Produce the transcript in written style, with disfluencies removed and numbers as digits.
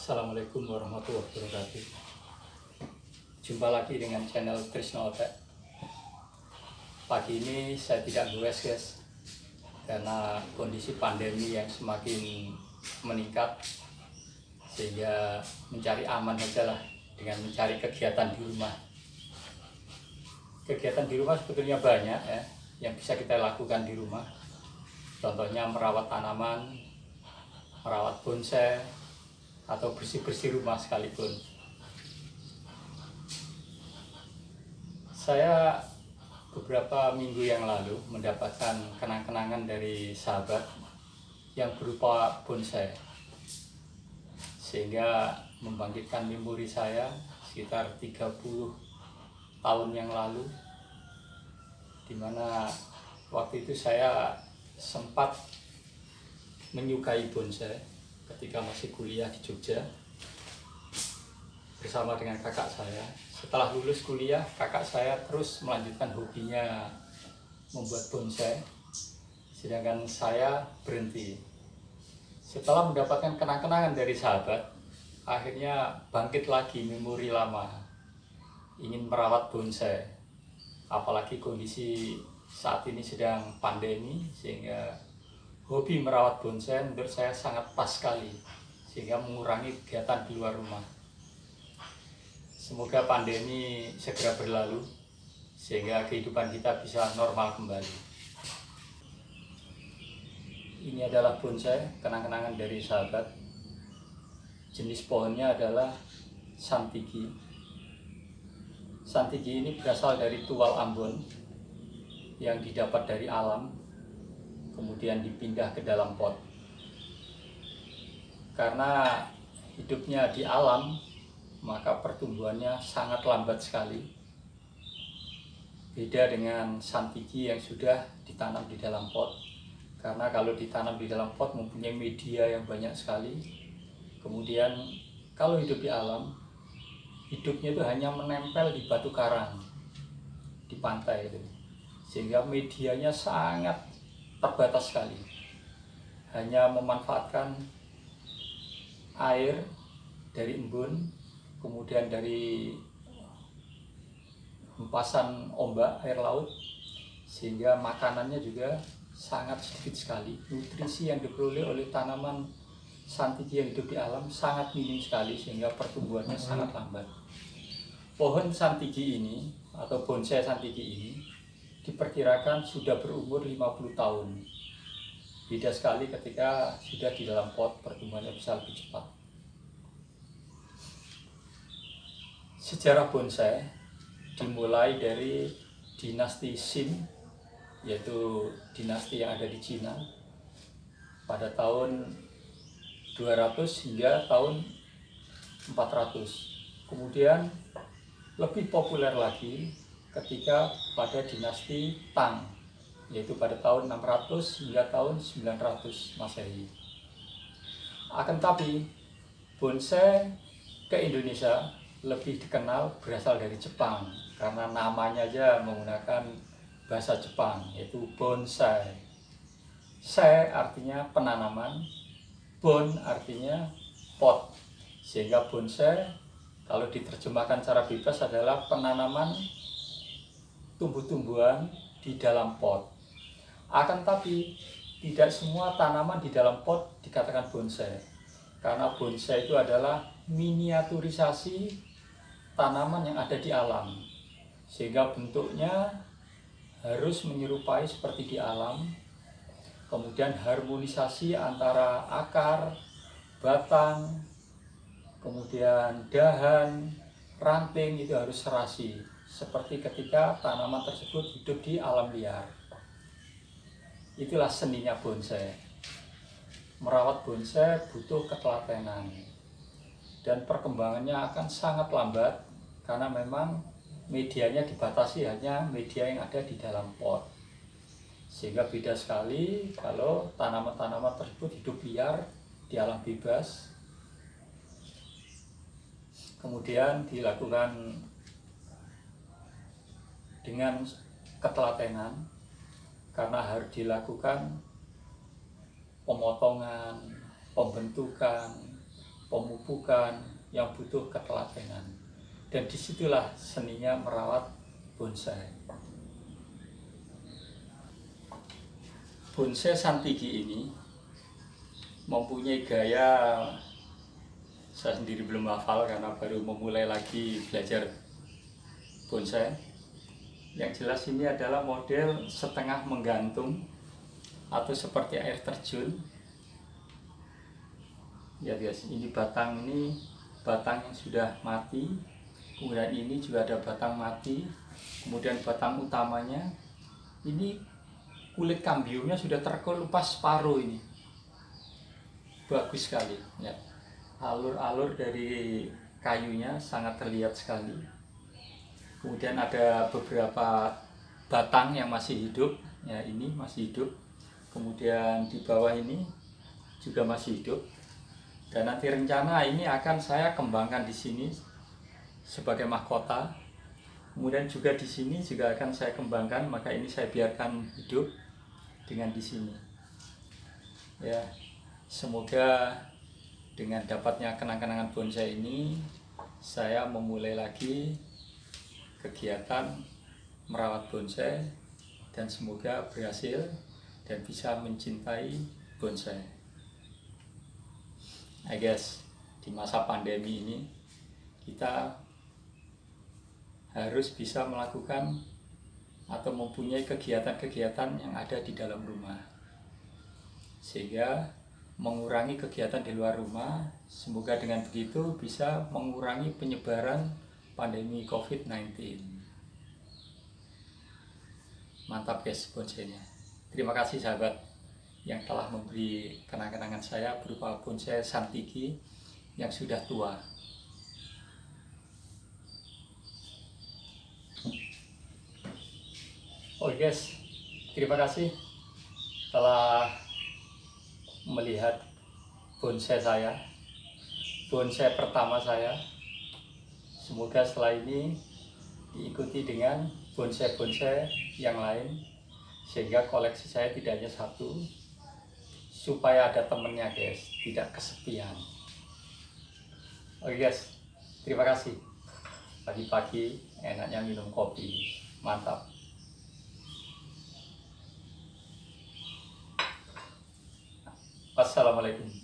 Assalamualaikum warahmatullahi wabarakatuh. Jumpa lagi dengan channel Trisno Otek. Pagi ini saya tidak goes guys, karena kondisi pandemi yang semakin meningkat, sehingga mencari aman saja lah dengan mencari kegiatan di rumah. Kegiatan di rumah sebetulnya banyak ya yang bisa kita lakukan di rumah. Contohnya merawat tanaman, merawat bonsai, atau bersih-bersih rumah sekalipun. Saya beberapa minggu yang lalu mendapatkan kenang-kenangan dari sahabat yang berupa bonsai, sehingga membangkitkan memori saya sekitar 30 tahun yang lalu, dimana waktu itu saya sempat menyukai bonsai ketika masih kuliah di Jogja bersama dengan kakak saya. Setelah lulus kuliah, kakak saya terus melanjutkan hobinya membuat bonsai, sedangkan saya berhenti. Setelah mendapatkan kenang-kenangan dari sahabat, akhirnya bangkit lagi memori lama, ingin merawat bonsai. Apalagi kondisi saat ini sedang pandemi, sehingga hobi merawat bonsai menurut saya sangat pas sekali, sehingga mengurangi kegiatan di luar rumah. Semoga pandemi segera berlalu, sehingga kehidupan kita bisa normal kembali. Ini adalah bonsai, kenang-kenangan dari sahabat. Jenis pohonnya adalah Santigi. Santigi ini berasal dari tual Ambon yang didapat dari alam, kemudian dipindah ke dalam pot. Karena hidupnya di alam, maka pertumbuhannya sangat lambat sekali. Beda dengan Santigi yang sudah ditanam di dalam pot. Karena kalau ditanam di dalam pot mempunyai media yang banyak sekali. Kemudian kalau hidup di alam, hidupnya itu hanya menempel di batu karang di pantai itu, sehingga medianya sangat terbatas sekali, hanya memanfaatkan air dari embun, kemudian dari hempasan ombak air laut, sehingga makanannya juga sangat sedikit sekali. Nutrisi yang diperoleh oleh tanaman Santigi yang hidup di alam sangat minim sekali, sehingga pertumbuhannya sangat lambat. Pohon Santigi ini atau bonsai Santigi ini diperkirakan sudah berumur 50 tahun. Beda sekali ketika sudah di dalam pot, pertumbuhannya bisa lebih cepat. Sejarah bonsai dimulai dari dinasti Qin, yaitu dinasti yang ada di Cina, pada tahun 200 hingga tahun 400. Kemudian lebih populer lagi ketika pada dinasti Tang, yaitu pada tahun 600 hingga tahun 900 Masehi. Akan tapi bonsai ke Indonesia lebih dikenal berasal dari Jepang, karena namanya aja menggunakan bahasa Jepang, yaitu bonsai. Sai artinya penanaman, bon artinya pot, sehingga bonsai kalau diterjemahkan secara bebas adalah penanaman tumbuh-tumbuhan di dalam pot. Akan tapi tidak semua tanaman di dalam pot dikatakan bonsai, karena bonsai itu adalah miniaturisasi tanaman yang ada di alam, sehingga bentuknya harus menyerupai seperti di alam. Kemudian harmonisasi antara akar, batang, kemudian dahan, ranting itu harus serasi, seperti ketika tanaman tersebut hidup di alam liar. Itulah seninya bonsai. Merawat bonsai butuh ketelatenan, dan perkembangannya akan sangat lambat, karena memang medianya dibatasi hanya media yang ada di dalam pot. Sehingga beda sekali kalau tanaman-tanaman tersebut hidup liar di alam bebas. Kemudian dilakukan dengan ketelatenan, karena harus dilakukan pemotongan, pembentukan, pemupukan, yang butuh ketelatenan. Dan disitulah seninya merawat bonsai. Bonsai Santigi ini mempunyai gaya, saya sendiri belum hafal karena baru memulai lagi belajar bonsai. Yang jelas ini adalah model setengah menggantung atau seperti air terjun. Ya guys, ini batang yang sudah mati. Kemudian ini juga ada batang mati. Kemudian batang utamanya ini kulit kambiumnya sudah terkelupas separuh ini. Bagus sekali ya. Alur-alur dari kayunya sangat terlihat sekali. Kemudian ada beberapa batang yang masih hidup. Ya, ini masih hidup. Kemudian di bawah ini juga masih hidup. Dan nanti rencana ini akan saya kembangkan di sini sebagai mahkota. Kemudian juga di sini juga akan saya kembangkan, maka ini saya biarkan hidup dengan di sini. Ya, semoga dengan dapatnya kenang-kenangan bonsai ini, saya memulai lagi kegiatan merawat bonsai dan semoga berhasil dan bisa mencintai bonsai. I guess di masa pandemi ini kita harus bisa melakukan atau mempunyai kegiatan-kegiatan yang ada di dalam rumah, sehingga mengurangi kegiatan di luar rumah. Semoga dengan begitu bisa mengurangi penyebaran pandemi COVID-19. Mantap guys bonsainya. Terima kasih sahabat yang telah memberi kenang-kenangan saya berupa bonsai Santigi yang sudah tua. Oh guys, terima kasih telah melihat bonsai saya, bonsai pertama saya. Semoga setelah ini diikuti dengan bonsai-bonsai yang lain, sehingga koleksi saya tidak hanya satu, supaya ada temennya guys, tidak kesepian. Oke guys, terima kasih. Pagi-pagi enaknya minum kopi, mantap. Wassalamualaikum.